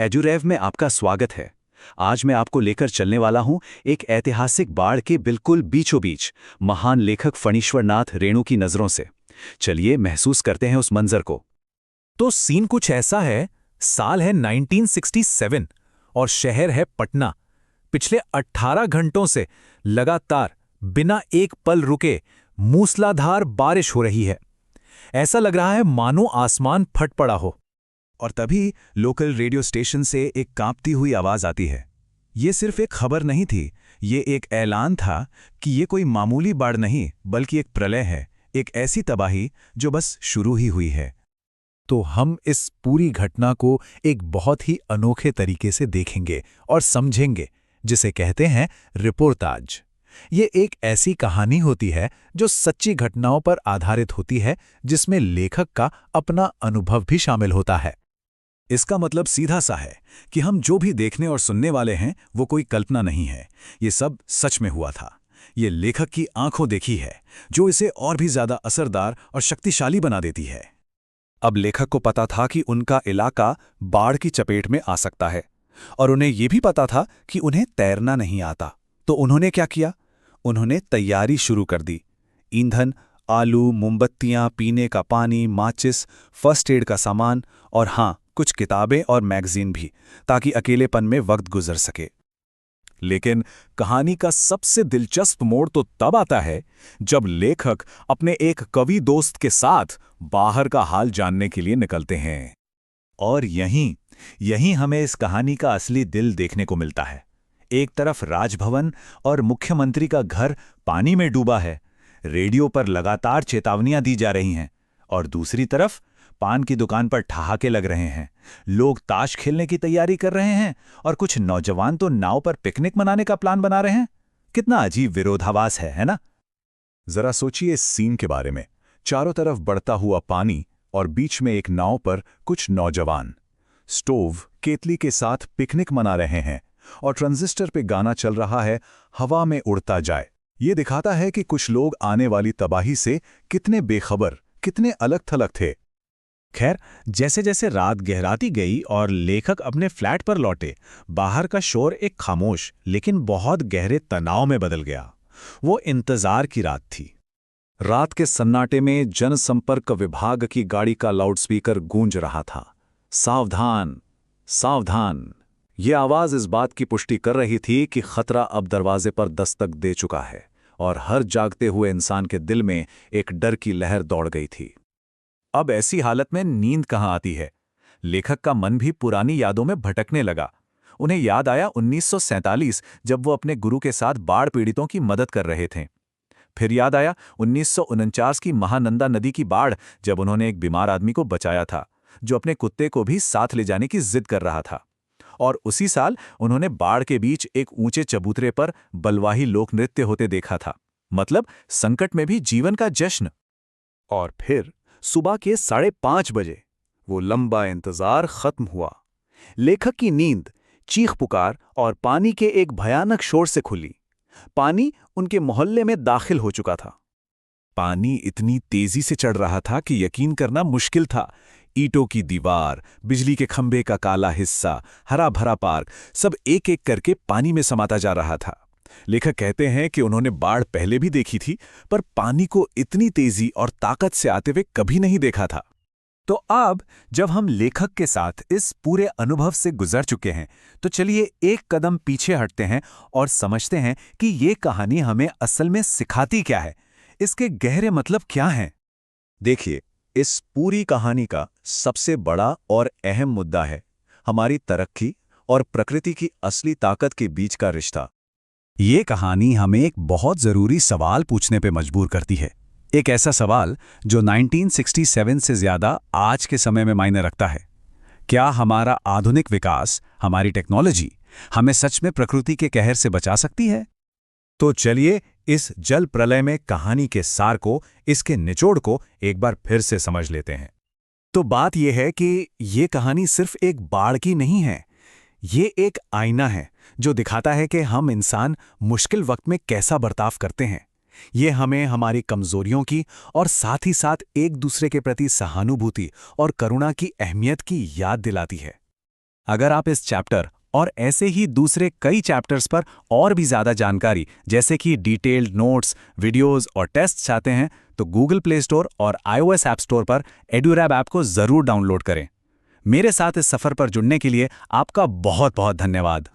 एजुरेव में आपका स्वागत है। आज मैं आपको लेकर चलने वाला हूं एक ऐतिहासिक बाढ़ के बिल्कुल बीचों बीच महान लेखक फणीश्वरनाथ रेणु की नज़रों से। चलिए महसूस करते हैं उस मंजर को। तो सीन कुछ ऐसा है। साल है 1967 और शहर है पटना। पिछले 18 घंटों से लगातार बिना एक पल रुके मूसलाधार बारिश हो रही है। ऐसा लग रहा है मानो आसमान फट पड़ा हो। और तभी लोकल रेडियो स्टेशन से एक कांपती हुई आवाज आती है। ये सिर्फ एक खबर नहीं थी, ये एक ऐलान था कि ये कोई मामूली बाढ़ नहीं बल्कि एक प्रलय है, एक ऐसी तबाही जो बस शुरू ही हुई है। तो हम इस पूरी घटना को एक बहुत ही अनोखे तरीके से देखेंगे और समझेंगे, जिसे कहते हैं रिपोर्टाज। ये एक ऐसी कहानी होती है जो सच्ची घटनाओं पर आधारित होती है, जिसमें लेखक का अपना अनुभव भी शामिल होता है। इसका मतलब सीधा सा है कि हम जो भी देखने और सुनने वाले हैं वो कोई कल्पना नहीं है, ये सब सच में हुआ था। ये लेखक की आंखों देखी है जो इसे और भी ज्यादा असरदार और शक्तिशाली बना देती है। अब लेखक को पता था कि उनका इलाका बाढ़ की चपेट में आ सकता है, और उन्हें यह भी पता था कि उन्हें तैरना नहीं आता। तो उन्होंने क्या किया? उन्होंने तैयारी शुरू कर दी। ईंधन, आलू, मोमबत्तियां, पीने का पानी, माचिस, फर्स्ट एड का सामान और हाँ, कुछ किताबें और मैगजीन भी, ताकि अकेलेपन में वक्त गुजर सके। लेकिन कहानी का सबसे दिलचस्प मोड़ तो तब आता है जब लेखक अपने एक कवि दोस्त के साथ बाहर का हाल जानने के लिए निकलते हैं। और यहीं हमें इस कहानी का असली दिल देखने को मिलता है। एक तरफ राजभवन और मुख्यमंत्री का घर पानी में डूबा है, रेडियो पर लगातार चेतावनियां दी जा रही हैं, और दूसरी तरफ पान की दुकान पर ठहाके लग रहे हैं, लोग ताश खेलने की तैयारी कर रहे हैं और कुछ नौजवान तो नाव पर पिकनिक मनाने का प्लान बना रहे हैं। कितना अजीब विरोधाभास है ना? जरा सोचिए इस सीन के बारे में। चारों तरफ बढ़ता हुआ पानी और बीच में एक नाव पर कुछ नौजवान स्टोव, केतली के साथ पिकनिक मना रहे हैं और ट्रांजिस्टर पे गाना चल रहा है, हवा में उड़ता जाए। ये दिखाता है कि कुछ लोग आने वाली तबाही से कितने बेखबर, कितने अलग थलग थे। खैर, जैसे जैसे रात गहराती गई और लेखक अपने फ्लैट पर लौटे, बाहर का शोर एक खामोश लेकिन बहुत गहरे तनाव में बदल गया। वो इंतजार की रात थी। रात के सन्नाटे में जनसंपर्क विभाग की गाड़ी का लाउडस्पीकर गूंज रहा था। सावधान, सावधान। ये आवाज इस बात की पुष्टि कर रही थी कि खतरा अब दरवाजे पर दस्तक दे चुका है, और हर जागते हुए इंसान के दिल में एक डर की लहर दौड़ गई थी। अब ऐसी हालत में नींद कहाँ आती है? लेखक का मन भी पुरानी यादों में भटकने लगा। उन्हें याद आया 1947, जब वो अपने गुरु के साथ बाढ़ पीड़ितों की मदद कर रहे थे। फिर याद आया 1949 की महानंदा नदी की बाढ़, जब उन्होंने एक बीमार आदमी को बचाया था, जो अपने कुत्ते को भी साथ ले जाने की जिद कर रहा था। और उसी साल उन्होंने बाढ़ के बीच एक ऊंचे चबूतरे पर बलवाही लोक नृत्य होते देखा था। मतलब संकट में भी जीवन का जश्न। और फिर सुबह के 5:30 बजे वो लंबा इंतजार खत्म हुआ। लेखक की नींद चीख पुकार और पानी के एक भयानक शोर से खुली। पानी उनके मोहल्ले में दाखिल हो चुका था। पानी इतनी तेजी से चढ़ रहा था कि यकीन करना मुश्किल था। ईंटों की दीवार, बिजली के खंभे का काला हिस्सा, हरा भरा पार्क, सब एक एक करके पानी में समाता जा रहा था। लेखक कहते हैं कि उन्होंने बाढ़ पहले भी देखी थी, पर पानी को इतनी तेजी और ताकत से आते हुए कभी नहीं देखा था। तो अब जब हम लेखक के साथ इस पूरे अनुभव से गुजर चुके हैं, तो चलिए एक कदम पीछे हटते हैं और समझते हैं कि ये कहानी हमें असल में सिखाती क्या है, इसके गहरे मतलब क्या हैं। देखिए, इस पूरी कहानी का सबसे बड़ा और अहम मुद्दा है हमारी तरक्की और प्रकृति की असली ताकत के बीच का रिश्ता। ये कहानी हमें एक बहुत ज़रूरी सवाल पूछने पे मजबूर करती है। एक ऐसा सवाल जो 1967 से ज़्यादा आज के समय में मायने रखता है। क्या हमारा आधुनिक विकास, हमारी टेक्नोलॉजी हमें सच में प्रकृति के कहर से बचा सकती है? तो चलिए इस जल प्रलय में कहानी के सार को, इसके निचोड़ को एक बार फिर से समझ लेते हैं। तो बात यह है कि ये कहानी सिर्फ एक बाढ़ की नहीं है। ये एक आईना है जो दिखाता है कि हम इंसान मुश्किल वक्त में कैसा बर्ताव करते हैं। ये हमें हमारी कमजोरियों की और साथ ही साथ एक दूसरे के प्रति सहानुभूति और करुणा की अहमियत की याद दिलाती है। अगर आप इस चैप्टर और ऐसे ही दूसरे कई चैप्टर्स पर और भी ज़्यादा जानकारी जैसे कि डिटेल्ड नोट्स, वीडियोस और टेस्ट चाहते हैं तो गूगल प्ले स्टोर और iOS ऐप स्टोर पर एडुरैब ऐप को ज़रूर डाउनलोड करें। मेरे साथ इस सफ़र पर जुड़ने के लिए आपका बहुत बहुत धन्यवाद।